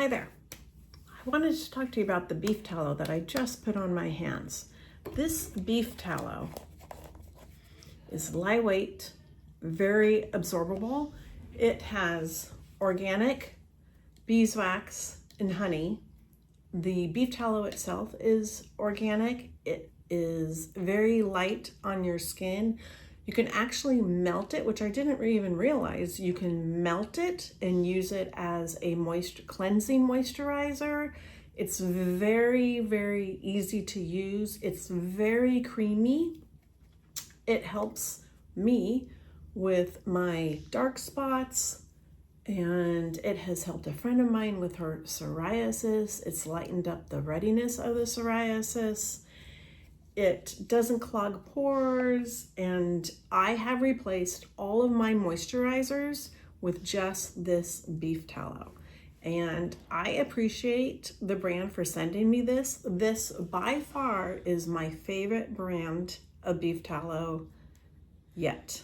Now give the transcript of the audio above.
Hi there. I wanted to talk to you about the beef tallow that I just put on my hands. This beef tallow is lightweight, very absorbable. It has organic beeswax and honey. The beef tallow itself is organic. It is very light on your skin. You can actually melt it, which I didn't even realize. You can melt it and use it as a cleansing moisturizer. It's very, very easy to use. It's very creamy. It helps me with my dark spots, and it has helped a friend of mine with her psoriasis. It's lightened up the ruddiness of the psoriasis. It doesn't clog pores, and I have replaced all of my moisturizers with just this beef tallow. And I appreciate the brand for sending me this. This by far is my favorite brand of beef tallow yet.